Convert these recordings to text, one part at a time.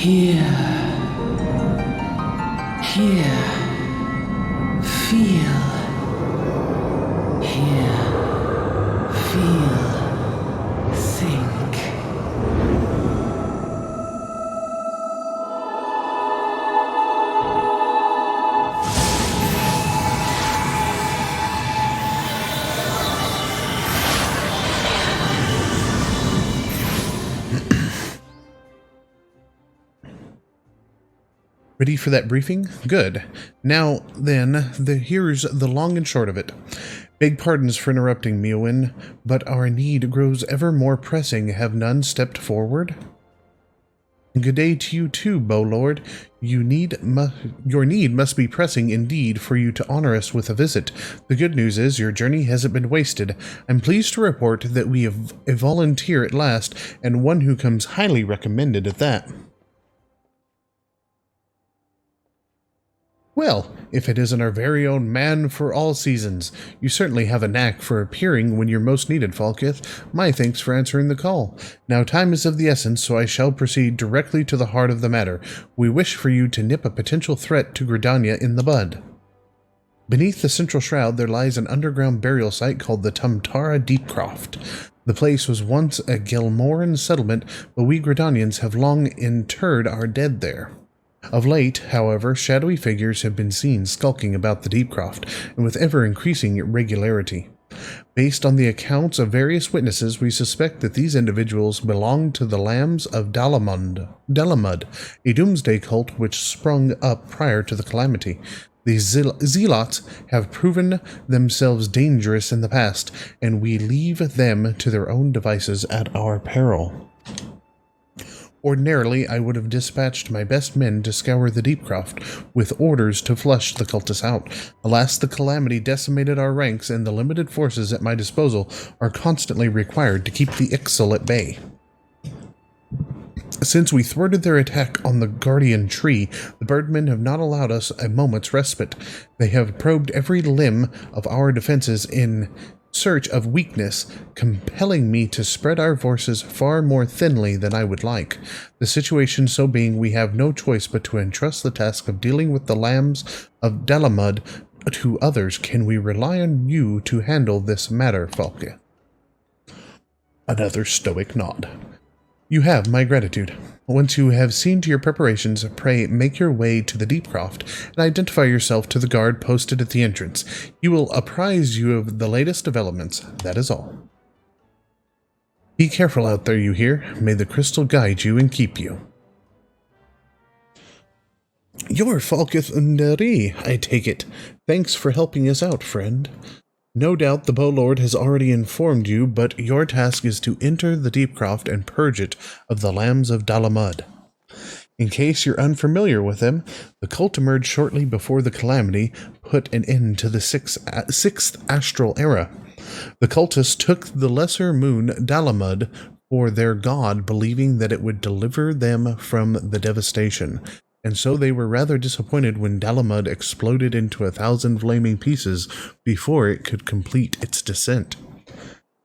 Here, here, feel. Here, feel, think. Ready for that briefing? Good. Now, then, here's the long and short of it. Beg pardons for interrupting, Meowin, but our need grows ever more pressing. Have none stepped forward? Good day to you too, Bowlord. Your need must be pressing indeed for you to honor us with a visit. The good news is your journey hasn't been wasted. I'm pleased to report that we have a volunteer at last, and one who comes highly recommended at that. Well, if it isn't our very own man for all seasons, you certainly have a knack for appearing when you're most needed, Falkith. My thanks for answering the call. Now time is of the essence, so I shall proceed directly to the heart of the matter. We wish for you to nip a potential threat to Gridania in the bud. Beneath the central shroud there lies an underground burial site called the Tumtara Deepcroft. The place was once a Gelmoran settlement, but we Gridanians have long interred our dead there. Of late, however, shadowy figures have been seen skulking about the Deepcroft, and with ever-increasing irregularity. Based on the accounts of various witnesses, we suspect that these individuals belong to the Lambs of Dalamud, a doomsday cult which sprung up prior to the calamity. These zealots have proven themselves dangerous in the past, and we leave them to their own devices at our peril. Ordinarily, I would have dispatched my best men to scour the Deepcroft, with orders to flush the cultists out. Alas, the calamity decimated our ranks, and the limited forces at my disposal are constantly required to keep the Ixal at bay. Since we thwarted their attack on the Guardian Tree, the Birdmen have not allowed us a moment's respite. They have probed every limb of our defenses in search of weakness, compelling me to spread our forces far more thinly than I would like. The situation so being, we have no choice but to entrust the task of dealing with the Lambs of Dalamud to others. Can we rely on you to handle this matter, Falke? Another stoic nod. You have my gratitude. Once you have seen to your preparations, pray make your way to the Deepcroft and identify yourself to the guard posted at the entrance. He will apprise you of the latest developments. That is all. Be careful out there, you hear? May the crystal guide you and keep you. You're Falkith Undari, I take it. Thanks for helping us out, friend. No doubt the Bowlord has already informed you, but your task is to enter the Deepcroft and purge it of the Lambs of Dalamud. In case you're unfamiliar with them, the cult emerged shortly before the calamity put an end to the sixth astral era. The cultists took the lesser moon Dalamud for their god, believing that it would deliver them from the devastation. And so they were rather disappointed when Dalamud exploded into 1,000 flaming pieces before it could complete its descent.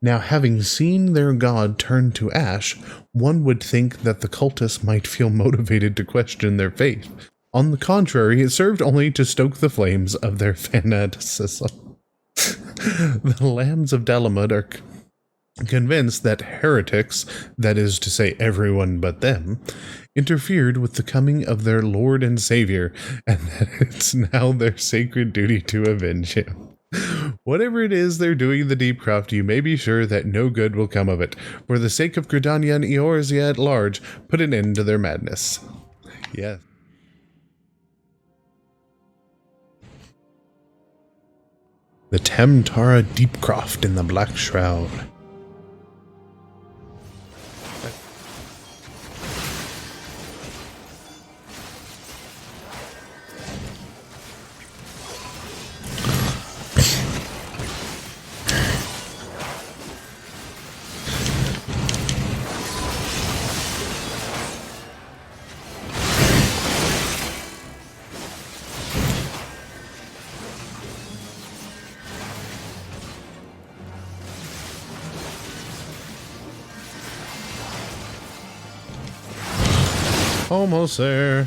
Now, having seen their god turn to ash, one would think that the cultists might feel motivated to question their faith. On the contrary, it served only to stoke the flames of their fanaticism. The Lambs of Dalamud are convinced that heretics, that is to say everyone but them, interfered with the coming of their Lord and Savior, and that it's now their sacred duty to avenge him. Whatever it is they're doing in the Deepcroft, you may be sure that no good will come of it. For the sake of Gridania and Eorzea at large, put an end to their madness. Yes. The Tumtara Deepcroft in the Black Shroud. Almost there.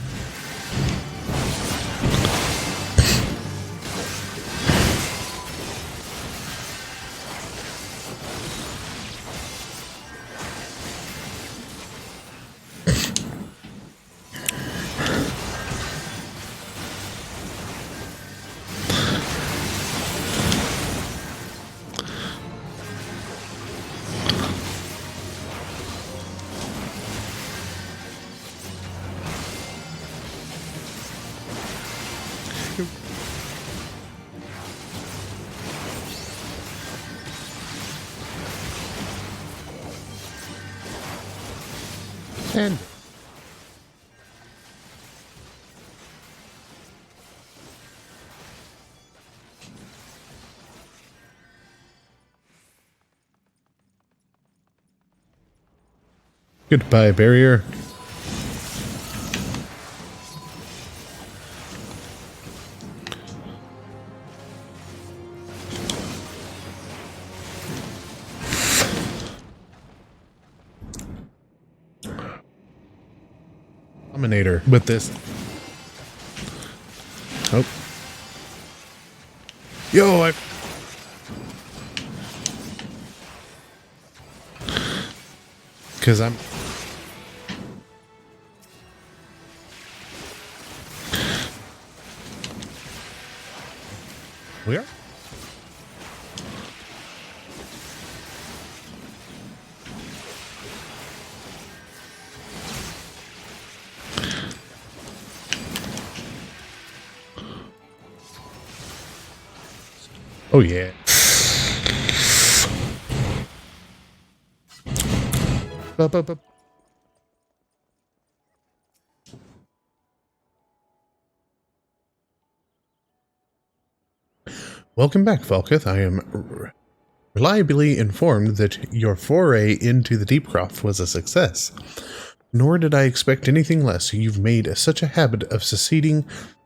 And goodbye, barrier. Dominator with this. Oh. Yo, I. Because I'm. We are? Oh, yeah. Bup. Welcome back, Falketh. I am reliably informed that your foray into the Deepcroft was a success. Nor did I expect anything less. You've made such a habit of succeeding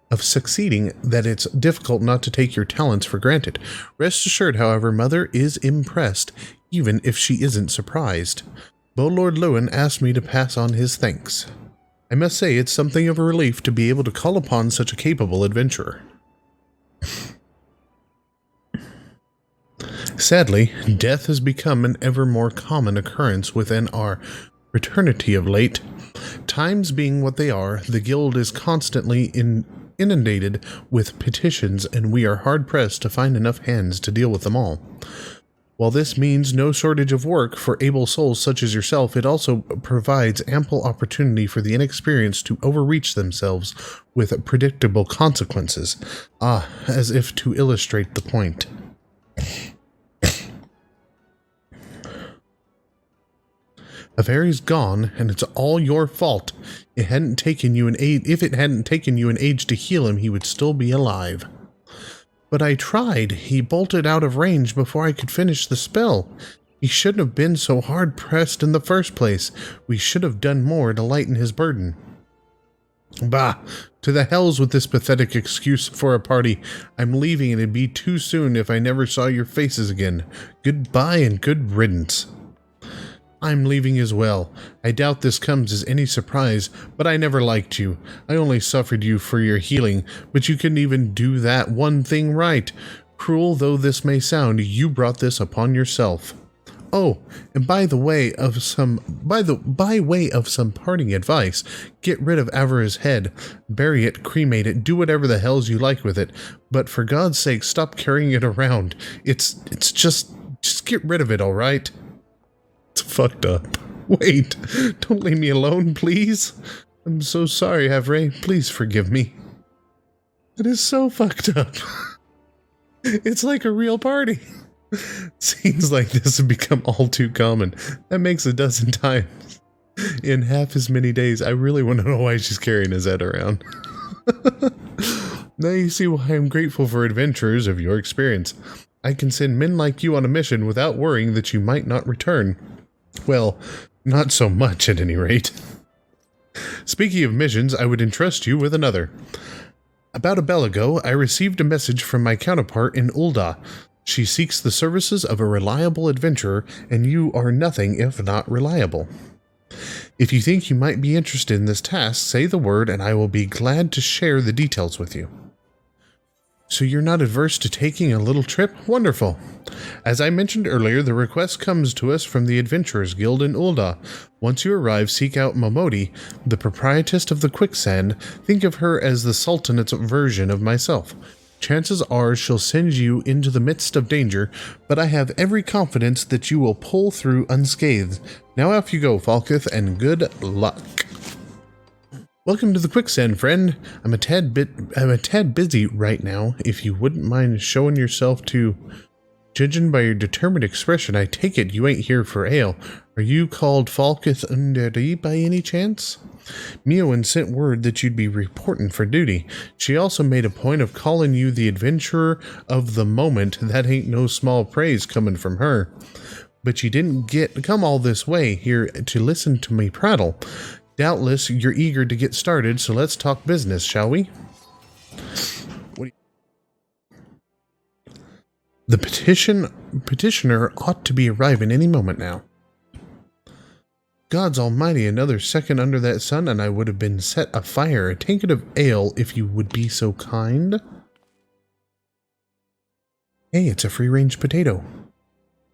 that it's difficult not to take your talents for granted. Rest assured, however, Mother is impressed, even if she isn't surprised. Lord Lewin asked me to pass on his thanks. I must say it's something of a relief to be able to call upon such a capable adventurer. Sadly, death has become an ever more common occurrence within our fraternity of late. Times being what they are, the guild is constantly inundated with petitions, and we are hard-pressed to find enough hands to deal with them all. While this means no shortage of work for able souls such as yourself, it also provides ample opportunity for the inexperienced to overreach themselves with predictable consequences. Ah, as if to illustrate the point. Averi's gone, and it's all your fault. If it hadn't taken you an age to heal him, he would still be alive. But I tried. He bolted out of range before I could finish the spell. He shouldn't have been so hard-pressed in the first place. We should have done more to lighten his burden. Bah! To the hells with this pathetic excuse for a party. I'm leaving, and it'd be too soon if I never saw your faces again. Goodbye and good riddance. I'm leaving as well. I doubt this comes as any surprise, but I never liked you. I only suffered you for your healing, but you couldn't even do that one thing right. Cruel though this may sound, you brought this upon yourself. Oh, and by way of some parting advice, get rid of Avera's head, bury it, cremate it, do whatever the hells you like with it, but for God's sake, stop carrying it around. It's just get rid of it, all right? It's fucked up. Wait, don't leave me alone, please. I'm so sorry, Avre. Please forgive me. It is so fucked up. It's like a real party. Scenes like this have become all too common. That makes a dozen times. In half as many days, I really want to know why she's carrying his head around. Now you see why I'm grateful for adventurers of your experience. I can send men like you on a mission without worrying that you might not return. Well, not so much at any rate. Speaking of missions, I would entrust you with another. About a bell ago, I received a message from my counterpart in Ul'dah. She seeks the services of a reliable adventurer, and you are nothing if not reliable. If you think you might be interested in this task, say the word and I will be glad to share the details with you. So you're not adverse to taking a little trip? Wonderful. As I mentioned earlier, the request comes to us from the Adventurers Guild in Ul'dah. Once you arrive, seek out Momodi, the proprietress of the quicksand. Think of her as the Sultanate's version of myself. Chances are she'll send you into the midst of danger, but I have every confidence that you will pull through unscathed. Now off you go, Falketh, and good luck. Welcome to the quicksand, friend. I'm a tad busy right now. If you wouldn't mind showing yourself to... Judging by your determined expression, I take it you ain't here for ale. Are you called Falketh Underi by any chance? Miowen sent word that you'd be reporting for duty. She also made a point of calling you the adventurer of the moment. That ain't no small praise coming from her. But you didn't come all this way here to listen to me prattle. Doubtless, you're eager to get started, so let's talk business, shall we? The petitioner ought to be arriving any moment now. Gods almighty, another second under that sun and I would have been set afire. A tankard of ale, if you would be so kind. Hey, it's a free-range potato.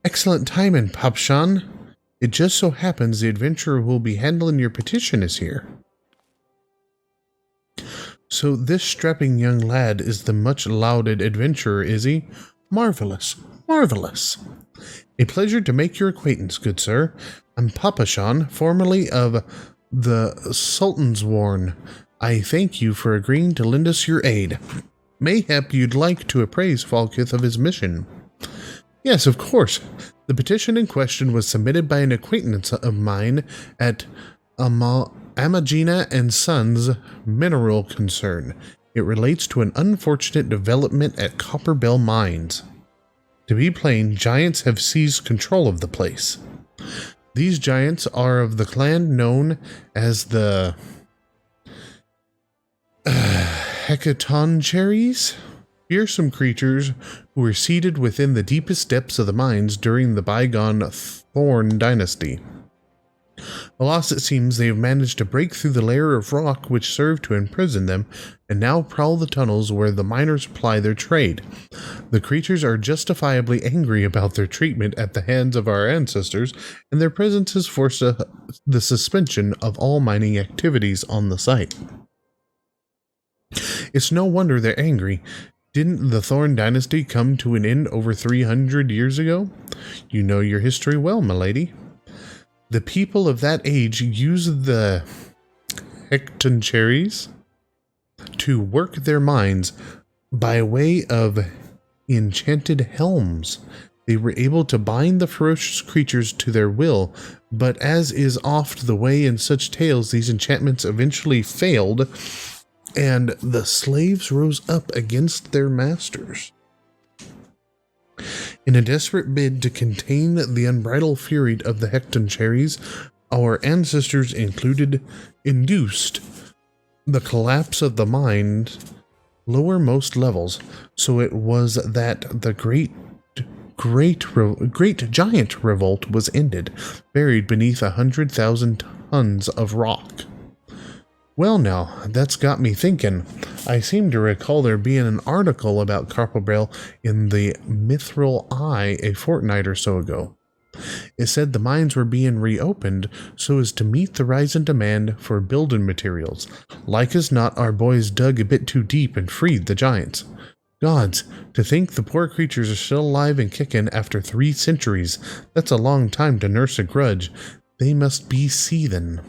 Excellent timing, Papshan. It just so happens the adventurer who will be handling your petition is here. So this strapping young lad is the much-lauded adventurer, is he? Marvelous, marvelous. A pleasure to make your acquaintance, good sir. I'm Papashan, formerly of the Sultan's Warn. I thank you for agreeing to lend us your aid. Mayhap you'd like to apprise Falketh of his mission. Yes, of course. The petition in question was submitted by an acquaintance of mine at Amagina and Sons Mineral Concern. It relates to an unfortunate development at Copper Bell Mines. To be plain, giants have seized control of the place. These giants are of the clan known as the Hecatoncheires. Fearsome creatures who were seated within the deepest depths of the mines during the bygone Thorn Dynasty. Alas, it seems they have managed to break through the layer of rock which served to imprison them, and now prowl the tunnels where the miners ply their trade. The creatures are justifiably angry about their treatment at the hands of our ancestors, and their presence has forced the suspension of all mining activities on the site. It's no wonder they're angry. Didn't the Thorn Dynasty come to an end over 300 years ago? You know your history well, milady. The people of that age used the Hecatoncheires to work their mines by way of enchanted helms. They were able to bind the ferocious creatures to their will, but as is oft the way in such tales, these enchantments eventually failed, and the slaves rose up against their masters. In a desperate bid to contain the unbridled fury of the Hecatoncheires, our ancestors induced the collapse of the mine's lowermost levels, so it was that the great giant revolt was ended, buried beneath 100,000 tons of rock. Well now, that's got me thinking. I seem to recall there being an article about Copper Bell in the Mithril Eye a fortnight or so ago. It said the mines were being reopened so as to meet the rise in demand for building materials. Like as not, our boys dug a bit too deep and freed the giants. Gods, to think the poor creatures are still alive and kicking after 3 centuries. That's a long time to nurse a grudge. They must be seething.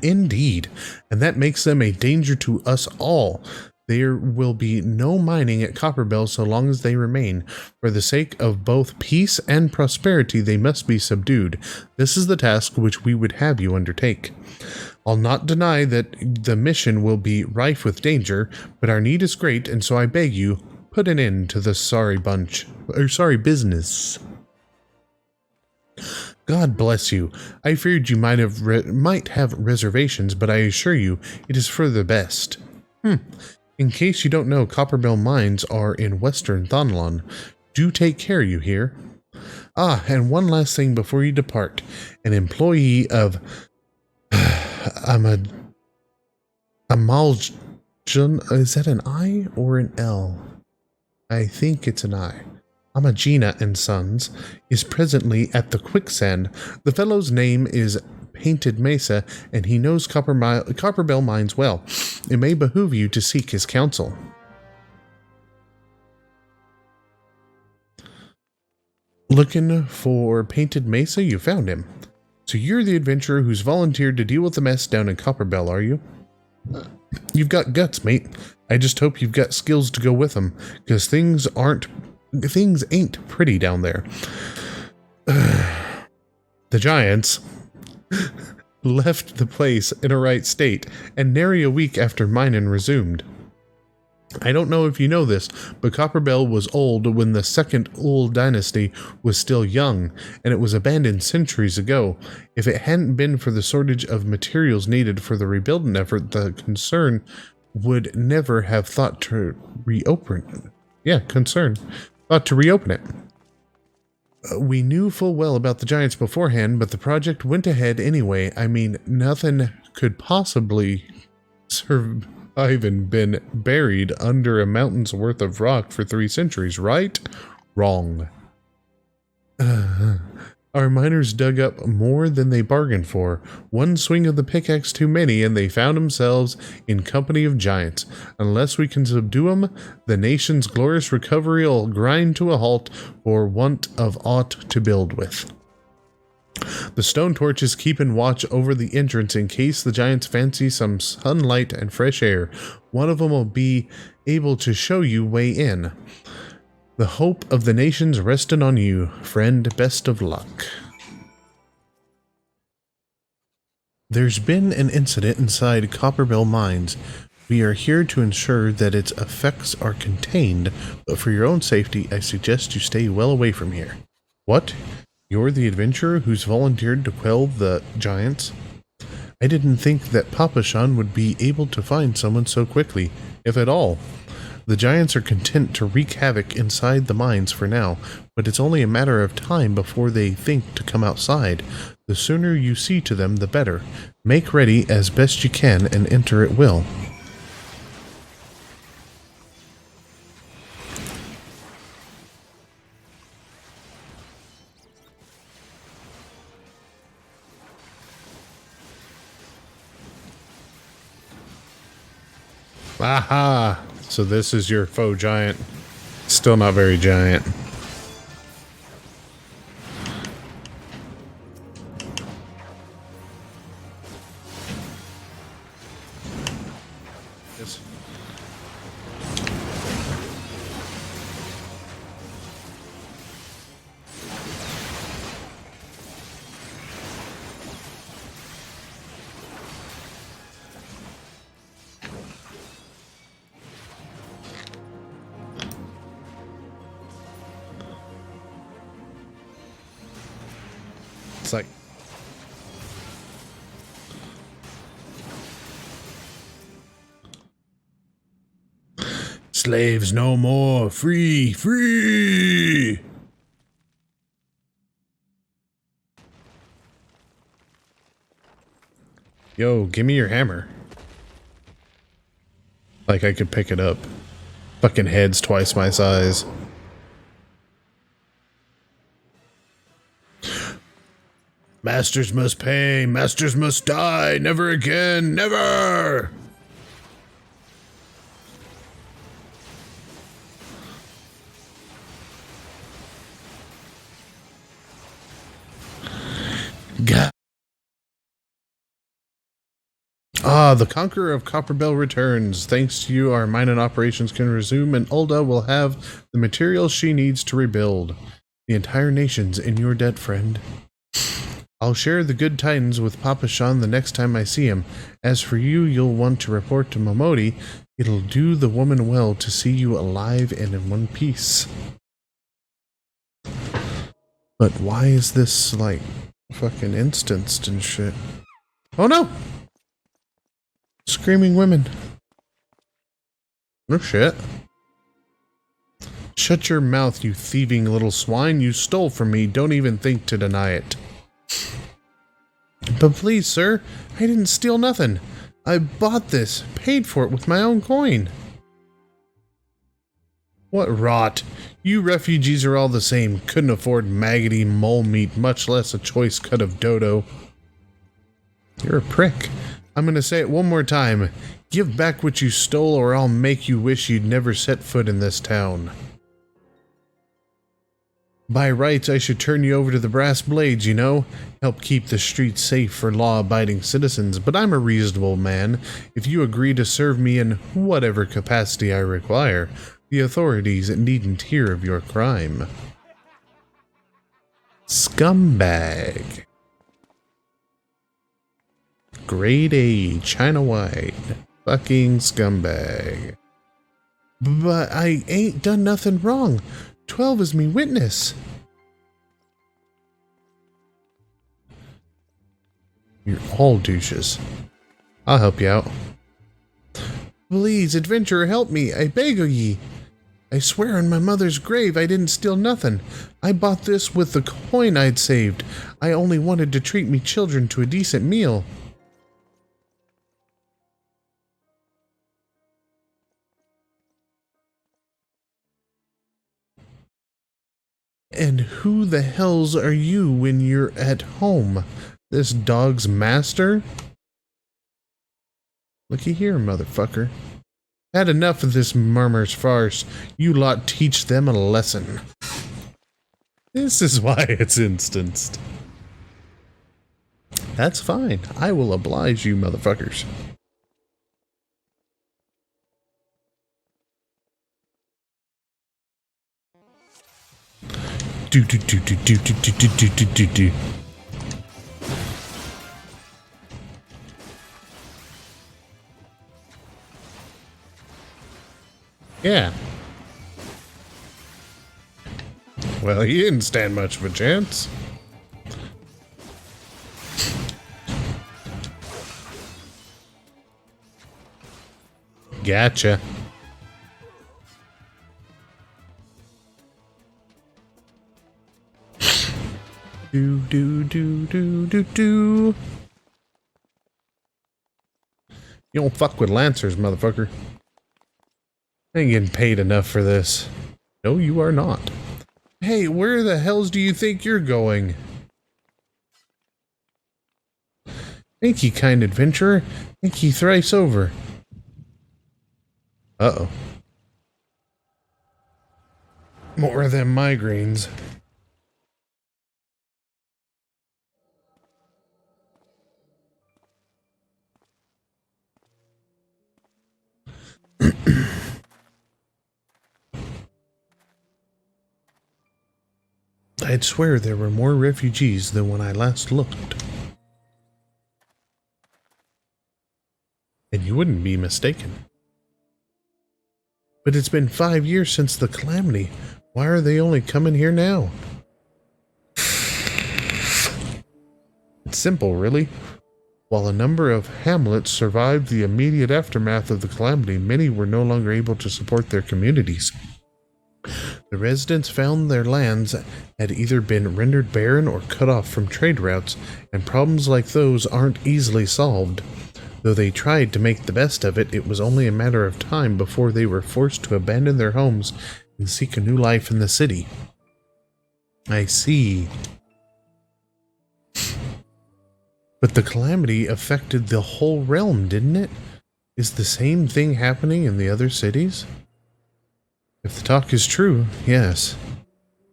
Indeed, and that makes them a danger to us all. There will be no mining at Copper Bell so long as they remain. For the sake of both peace and prosperity, they must be subdued. This is the task which we would have you undertake. I'll not deny that the mission will be rife with danger, but our need is great, and so I beg you, put an end to this sorry business. God bless you. I feared you might have reservations, but I assure you it is for the best. In case you don't know, Copper Bell Mines are in western Thonlon. Do take care, you hear? Ah, and one last thing before you depart. An employee of I'm a Maljun. Is that an I or an L? I think it's an I. Amagina and Sons is presently at the quicksand. The fellow's name is Painted Mesa, and he knows Copperbell mines well. It may behoove you to seek his counsel. Looking for Painted Mesa? You found him. So you're the adventurer who's volunteered to deal with the mess down in Copperbell, are you? You've got guts, mate. I just hope you've got skills to go with them, because things ain't pretty down there. The giants left the place in a right state, and nary a week after mining resumed. I don't know if you know this, but Copperbell was old when the second Ul dynasty was still young, and it was abandoned centuries ago. If it hadn't been for the shortage of materials needed for the rebuilding effort, the concern would never have thought to reopen it. We knew full well about the giants beforehand, but the project went ahead anyway. I mean, nothing could possibly survive and been buried under a mountain's worth of rock for 3 centuries, right? Wrong. Our miners dug up more than they bargained for. One swing of the pickaxe too many, and they found themselves in company of giants. Unless we can subdue them, the nation's glorious recovery will grind to a halt for want of aught to build with. The stone torches keeping watch over the entrance in case the giants fancy some sunlight and fresh air. One of them will be able to show you way in. The hope of the nations resting on you, friend. Best of luck. There's been an incident inside Copperbell Mines. We are here to ensure that its effects are contained, but for your own safety, I suggest you stay well away from here. What? You're the adventurer who's volunteered to quell the giants? I didn't think that Papashan would be able to find someone so quickly, if at all. The giants are content to wreak havoc inside the mines for now, but it's only a matter of time before they think to come outside. The sooner you see to them, the better. Make ready as best you can and enter at will. Aha! So this is your faux giant. Still not very giant. Yes. It's like slaves no more, free, free. Yo, give me your hammer. Like I could pick it up. Fucking head's twice my size. Masters must pay, masters must die, never again, never! God. Ah, the Conqueror of Copperbell returns. Thanks to you, our mining operations can resume, and Ulda will have the materials she needs to rebuild. The entire nation's in your debt, friend. I'll share the good tidings with Papashan the next time I see him. As for you, you'll want to report to Momodi. It'll do the woman well to see you alive and in one piece. But why is this, like, fucking instanced and shit? Oh no! Screaming women. No shit. Shut your mouth, you thieving little swine. You stole from me. Don't even think to deny it. But please, sir, I didn't steal nothing. I bought this, paid for it with my own coin. What rot. You refugees are all the same. Couldn't afford maggoty mole meat, much less a choice cut of dodo. You're a prick. I'm gonna say it one more time. Give back what you stole or I'll make you wish you'd never set foot in this town. By rights, I should turn you over to the brass blades, you know? Help keep the streets safe for law-abiding citizens, but I'm a reasonable man. If you agree to serve me in whatever capacity I require, the authorities needn't hear of your crime. Scumbag. Grade A, China White. Fucking scumbag. But I ain't done nothing wrong. 12 is me witness. You're all douches. I'll help you out. Please, adventurer, help me. I beg of ye. I swear on my mother's grave I didn't steal nothing. I bought this with the coin I'd saved. I only wanted to treat me children to a decent meal. And who the hells are you when you're at home? This dog's master? Looky here, motherfucker. Had enough of this murmur's farce. You lot teach them a lesson. This is why it's instanced. That's fine. I will oblige you, motherfuckers. Do. Yeah. Well, he didn't stand much of a chance. Gotcha. Do. You don't fuck with Lancers, motherfucker. I ain't getting paid enough for this. No, you are not. Hey, where the hells do you think you're going? Thank ye, kind adventurer. Thank ye thrice over. Uh-oh. More of them migraines. I'd swear there were more refugees than when I last looked. And you wouldn't be mistaken. But it's been 5 years since the calamity. Why are they only coming here now? It's simple, really. While a number of hamlets survived the immediate aftermath of the calamity, many were no longer able to support their communities. The residents found their lands had either been rendered barren or cut off from trade routes, and problems like those aren't easily solved. Though they tried to make the best of it, it was only a matter of time before they were forced to abandon their homes and seek a new life in the city. I see. But the calamity affected the whole realm, didn't it? Is the same thing happening in the other cities? If the talk is true, yes.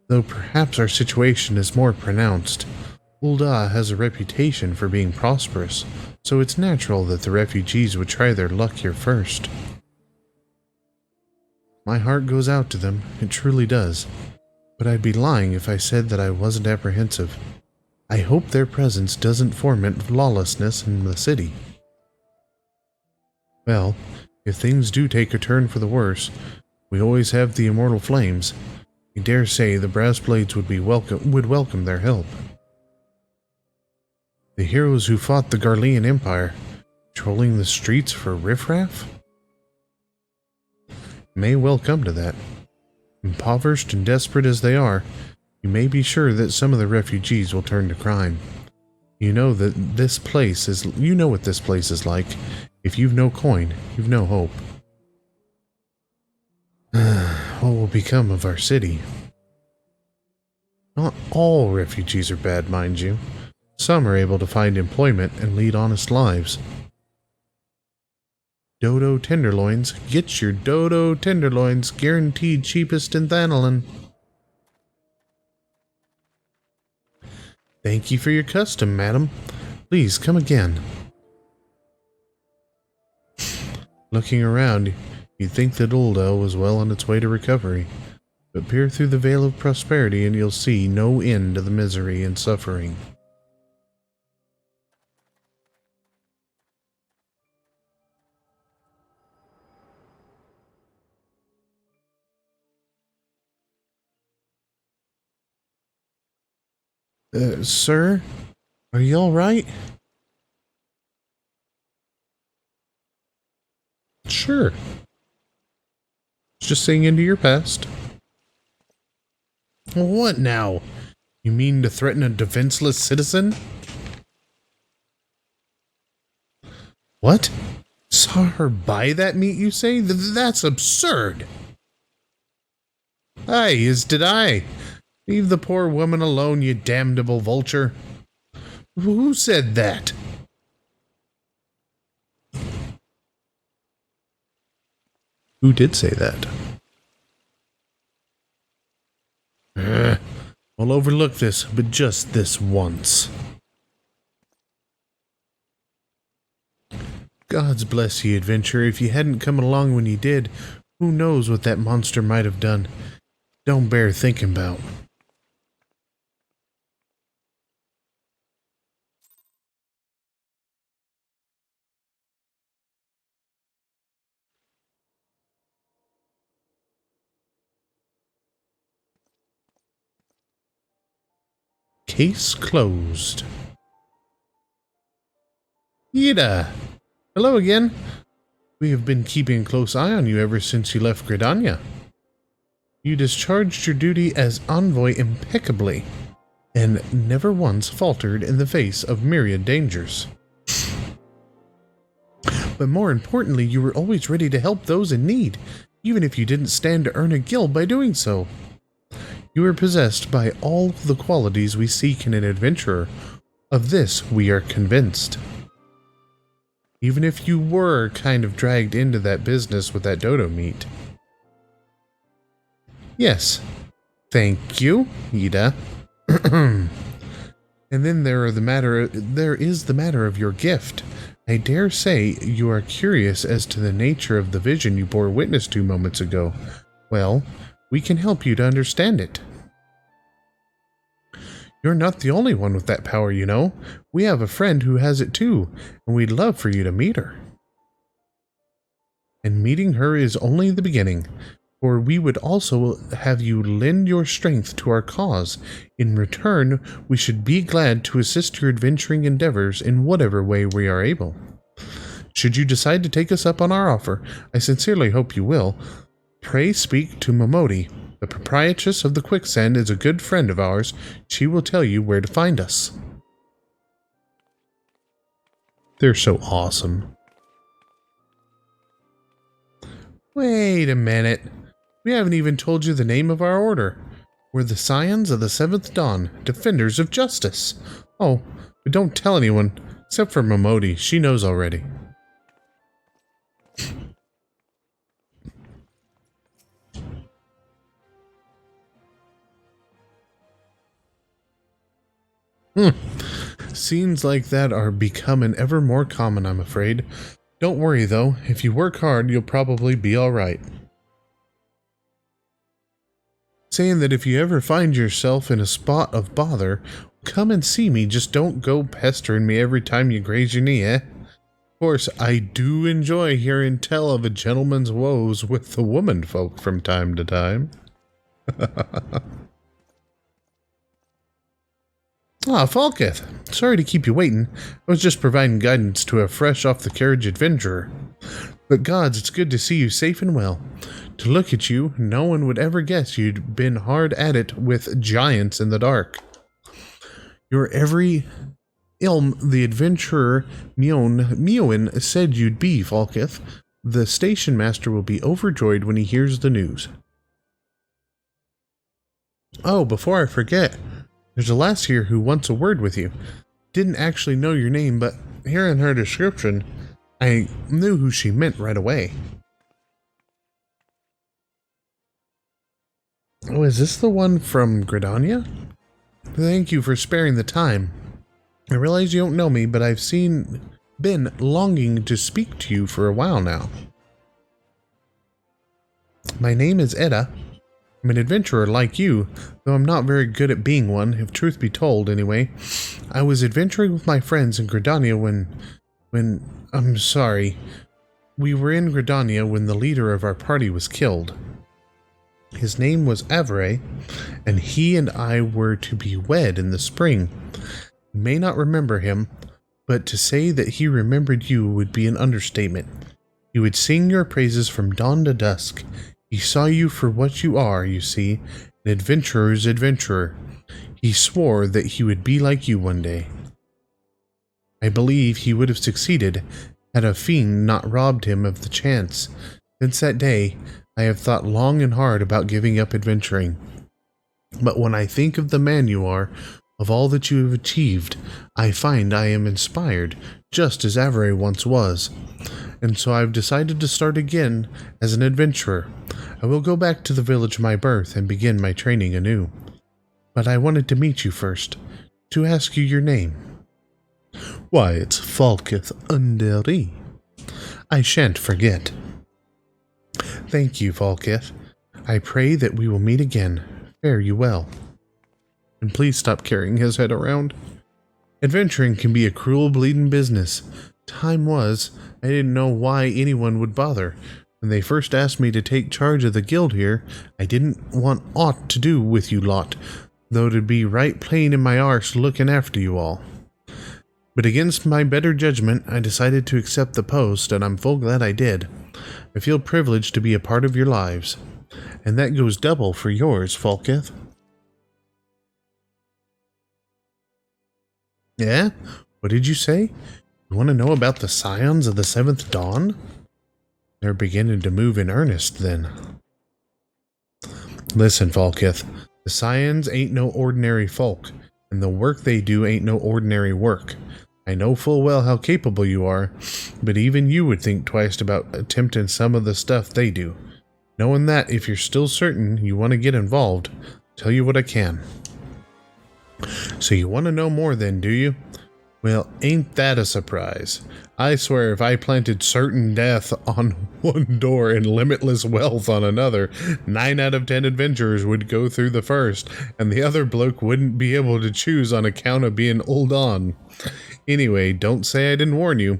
Though perhaps our situation is more pronounced. Ul'dah has a reputation for being prosperous, so it's natural that the refugees would try their luck here first. My heart goes out to them, it truly does. But I'd be lying if I said that I wasn't apprehensive. I hope their presence doesn't foment lawlessness in the city. Well, if things do take a turn for the worse, we always have the immortal flames. I dare say the brass blades would welcome their help. The heroes who fought the Garlean Empire, trolling the streets for riffraff? May well come to that. Impoverished and desperate as they are, you may be sure that some of the refugees will turn to crime. You know that this place is... You know what this place is like. If you've no coin, you've no hope. What will become of our city? Not all refugees are bad, mind you. Some are able to find employment and lead honest lives. Dodo tenderloins. Get your Dodo tenderloins, guaranteed cheapest in Thanalin. Thank you for your custom, madam. Please come again. Looking around, you'd think that Uldel was well on its way to recovery. But peer through the veil of prosperity and you'll see no end to the misery and suffering. Sir? Are you alright? Sure. Just seeing into your past. What now? You mean to threaten a defenseless citizen? What? Saw her buy that meat, you say? That's absurd! Aye, as did I. Leave the poor woman alone, you damnable vulture. Who said that? Who did say that? I'll overlook this, but just this once. God's bless you, adventurer. If you hadn't come along when you did, who knows what that monster might have done. Don't bear thinking about. Case closed. Yida! Hello again. We have been keeping a close eye on you ever since you left Gridania. You discharged your duty as envoy impeccably, and never once faltered in the face of myriad dangers. But more importantly, you were always ready to help those in need, even if you didn't stand to earn a guild by doing so. You are possessed by all of the qualities we seek in an adventurer. Of this, we are convinced. Even if you were kind of dragged into that business with that dodo meat. Yes. Thank you, Ida. And then there is the matter of your gift. I dare say you are curious as to the nature of the vision you bore witness to moments ago. Well, we can help you to understand it. You're not the only one with that power, you know. We have a friend who has it too, and we'd love for you to meet her. And meeting her is only the beginning, for we would also have you lend your strength to our cause. In return, we should be glad to assist your adventuring endeavors in whatever way we are able. Should you decide to take us up on our offer, I sincerely hope you will. Pray speak to Momodi. The proprietress of the Quicksand is a good friend of ours. She will tell you where to find us. They're so awesome. Wait a minute. We haven't even told you the name of our order. We're the Scions of the Seventh Dawn, Defenders of Justice. Oh, but don't tell anyone, except for Momodi. She knows already. Scenes like that are becoming ever more common, I'm afraid. Don't worry, though. If you work hard, you'll probably be alright. Saying that if you ever find yourself in a spot of bother, come and see me. Just don't go pestering me every time you graze your knee, eh? Of course, I do enjoy hearing tell of a gentleman's woes with the woman folk from time to time. Ah, Falketh. Sorry to keep you waiting. I was just providing guidance to a fresh-off-the-carriage adventurer. But gods, it's good to see you safe and well. To look at you, no one would ever guess you'd been hard at it with giants in the dark. Your every Ilm, the adventurer Mioin said you'd be, Falkith. The station master will be overjoyed when he hears the news. Oh, before I forget, there's a lass here who wants a word with you. Didn't actually know your name, but hearing her description, I knew who she meant right away. Oh, is this the one from Gridania? Thank you for sparing the time. I realize you don't know me, but I've been longing to speak to you for a while now. My name is Edda. I'm an adventurer like you, though I'm not very good at being one, if truth be told, anyway. I was adventuring with my friends in Gridania I'm sorry. We were in Gridania when the leader of our party was killed. His name was Avray, and he and I were to be wed in the spring. You may not remember him, but to say that he remembered you would be an understatement. He would sing your praises from dawn to dusk. He saw you for what you are, you see, an adventurer's adventurer. He swore that he would be like you one day. I believe he would have succeeded had a fiend not robbed him of the chance. Since that day, I have thought long and hard about giving up adventuring. But when I think of the man you are, of all that you have achieved, I find I am inspired, just as Avery once was. And so I've decided to start again as an adventurer. I will go back to the village of my birth and begin my training anew. But I wanted to meet you first, to ask you your name. Why, it's Falkith Underi. I shan't forget. Thank you, Falkith. I pray that we will meet again. Fare you well. And please stop carrying his head around. Adventuring can be a cruel bleeding business. Time was, I didn't know why anyone would bother. When they first asked me to take charge of the guild here, I didn't want aught to do with you lot, though it'd be right plain in my arse looking after you all. But against my better judgment, I decided to accept the post, and I'm full glad I did. I feel privileged to be a part of your lives. And that goes double for yours, Falkith. Yeah? What did you say? You want to know about the scions of the Seventh Dawn? They're beginning to move in earnest, then. Listen, Falkith, the scions ain't no ordinary folk, and the work they do ain't no ordinary work. I know full well how capable you are, but even you would think twice about attempting some of the stuff they do. Knowing that, if you're still certain you want to get involved, I'll tell you what I can. So you want to know more then, do you? Well, ain't that a surprise? I swear if I planted certain death on one door and limitless wealth on another, 9 out of 10 adventurers would go through the first, and the other bloke wouldn't be able to choose on account of being old on. Anyway, don't say I didn't warn you.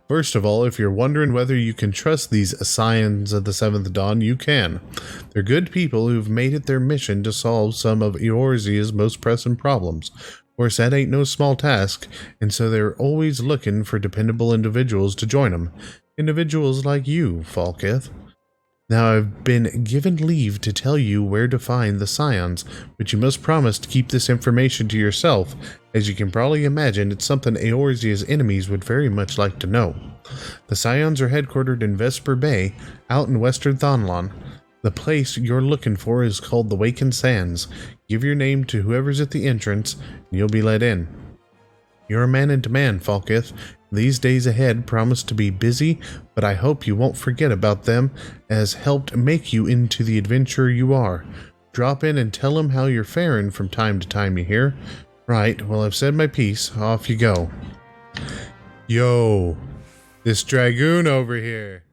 First of all, if you're wondering whether you can trust these scions of the Seventh Dawn, you can. They're good people who've made it their mission to solve some of Eorzea's most pressing problems. Of course, that ain't no small task, and so they're always looking for dependable individuals to join them. Individuals like you, Falkith. Now, I've been given leave to tell you where to find the scions, but you must promise to keep this information to yourself. As you can probably imagine, it's something Eorzea's enemies would very much like to know. The scions are headquartered in Vesper Bay, out in western Thonlon. The place you're looking for is called the Wakened Sands. Give your name to whoever's at the entrance, and you'll be let in. You're a man in demand, Falkith. These days ahead promise to be busy, but I hope you won't forget about them, as helped make you into the adventurer you are. Drop in and tell them how you're faring from time to time, you hear? Right, well, I've said my piece. Off you go. Yo, this dragoon over here.